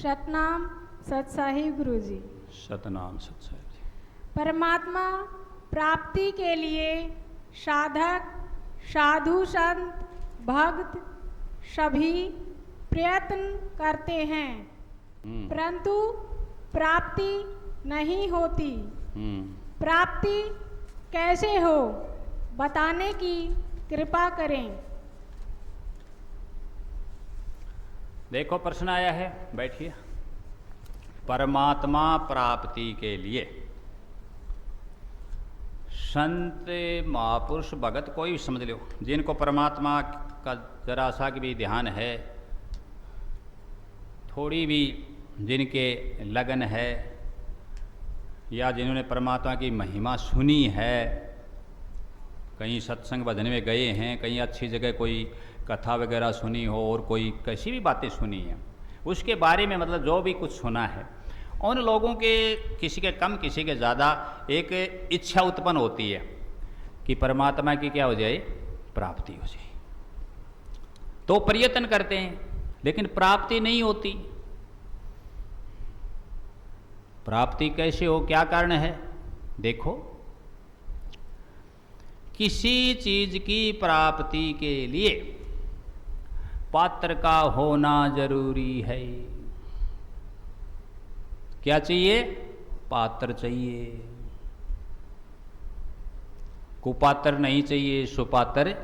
सतनाम सतसाहिब गुरु जी। सतनाम सतसाहिब जी। परमात्मा प्राप्ति के लिए साधक, साधु, संत, भक्त सभी प्रयत्न करते हैं, परंतु प्राप्ति नहीं होती। प्राप्ति कैसे हो बताने की कृपा करें। देखो प्रश्न आया है, बैठिए। परमात्मा प्राप्ति के लिए संत, महापुरुष, भगत कोई भी समझ लो, जिनको परमात्मा का जरा सा भी ध्यान है, थोड़ी भी जिनके लगन है, या जिन्होंने परमात्मा की महिमा सुनी है, कहीं सत्संग भजन में गए हैं, कहीं अच्छी जगह कोई कथा वगैरह सुनी हो और कोई कैसी भी बातें सुनी हैं, उसके बारे में मतलब जो भी कुछ सुना है, उन लोगों के किसी के कम किसी के ज़्यादा एक इच्छा उत्पन्न होती है कि परमात्मा की क्या हो जाए, प्राप्ति हो जाए। तो प्रयत्न करते हैं लेकिन प्राप्ति नहीं होती। प्राप्ति कैसे हो, क्या कारण है? देखो, किसी चीज की प्राप्ति के लिए पात्र का होना जरूरी है। क्या चाहिए? पात्र चाहिए। कुपात्र नहीं चाहिए, सुपात्र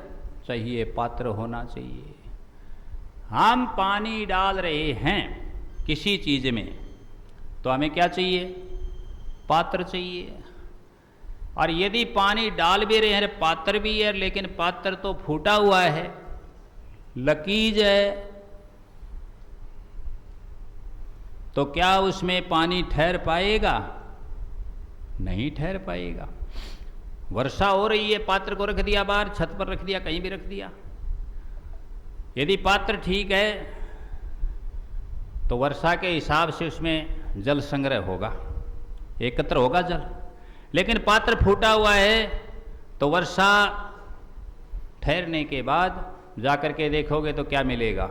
चाहिए, पात्र होना चाहिए। हम पानी डाल रहे हैं किसी चीज में, तो हमें क्या चाहिए? पात्र चाहिए। और यदि पानी डाल भी रहे हैं, पात्र भी है, लेकिन पात्र तो फूटा हुआ है, लकीज है, तो क्या उसमें पानी ठहर पाएगा? नहीं ठहर पाएगा। वर्षा हो रही है, पात्र को रख दिया बाहर, छत पर रख दिया, कहीं भी रख दिया, यदि पात्र ठीक है तो वर्षा के हिसाब से उसमें जल संग्रह होगा, एकत्र होगा जल। लेकिन पात्र फूटा हुआ है तो वर्षा ठहरने के बाद जाकर के देखोगे तो क्या मिलेगा?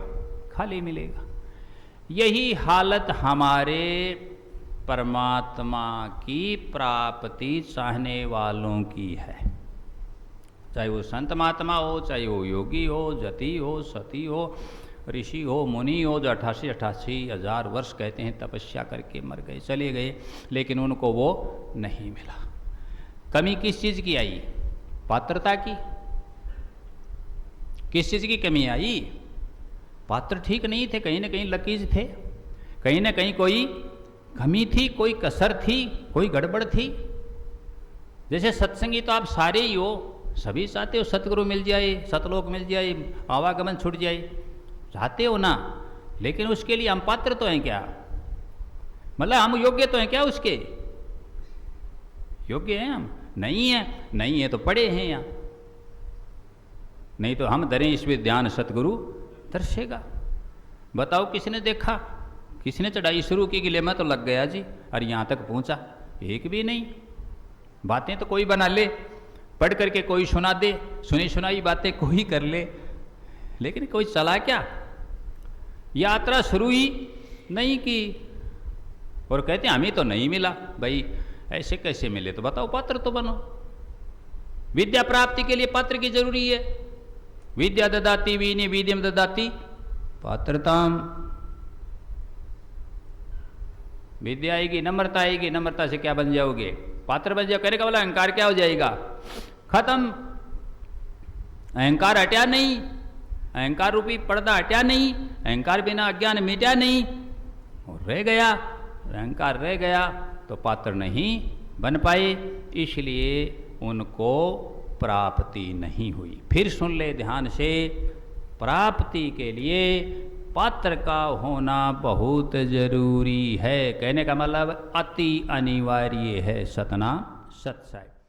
खाली मिलेगा। यही हालत हमारे परमात्मा की प्राप्ति चाहने वालों की है, चाहे वो संत महात्मा हो, चाहे वो योगी हो, जति हो, सती हो, ऋषि हो, मुनि हो, जो 88 हजार वर्ष कहते हैं तपस्या करके मर गए, चले गए, लेकिन उनको वो नहीं मिला। कमी किस चीज़ की आई? पात्रता की। किस चीज़ की कमी आई? पात्र ठीक नहीं थे, कहीं ना कहीं लकीज थे, कहीं ना कहीं कोई कमी थी, कोई कसर थी, कोई गड़बड़ थी। जैसे सत्संगी तो आप सारे ही हो, सभी चाहते हो सतगुरु मिल जाए, सतलोक मिल जाए, आवागमन छूट जाए, चाहते हो ना, लेकिन उसके लिए हम पात्र तो हैं क्या? मतलब हम योग्य तो हैं क्या? उसके योग्य हैं हम? नहीं है। नहीं है तो पड़े हैं यहाँ, नहीं तो हम धरें इस ध्यान सतगुरु दर्शेगा। बताओ किसने देखा? किसने चढ़ाई शुरू की कि ले मैं तो लग गया जी, और यहाँ तक पहुँचा? एक भी नहीं। बातें तो कोई बना ले, पढ़ करके कोई सुना दे, सुनी सुनाई बातें कोई कर ले, लेकिन कोई चला क्या? यात्रा शुरू ही नहीं की और कहते हमें तो नहीं मिला। भाई ऐसे कैसे मिले? तो बताओ, पात्र तो बनो। विद्या प्राप्ति के लिए पात्र की जरूरी है। विद्या ददाति वीने विद्यम ददाति पात्रताम। विद्या आएगी, नम्रता आएगी, नम्रता से क्या बन जाओगे? पात्र बन जाओ। कहने का बोला अहंकार क्या हो जाएगा? खत्म। अहंकार हटा नहीं, अहंकार रूपी पर्दा हटा नहीं, अहंकार बिना अज्ञान मिटा नहीं, और रह गया, अहंकार रह गया तो पात्र नहीं बन पाए, इसलिए उनको प्राप्ति नहीं हुई। फिर सुन ले ध्यान से, प्राप्ति के लिए पात्र का होना बहुत जरूरी है। कहने का मतलब अति अनिवार्य है। सतनाम सत साहिब।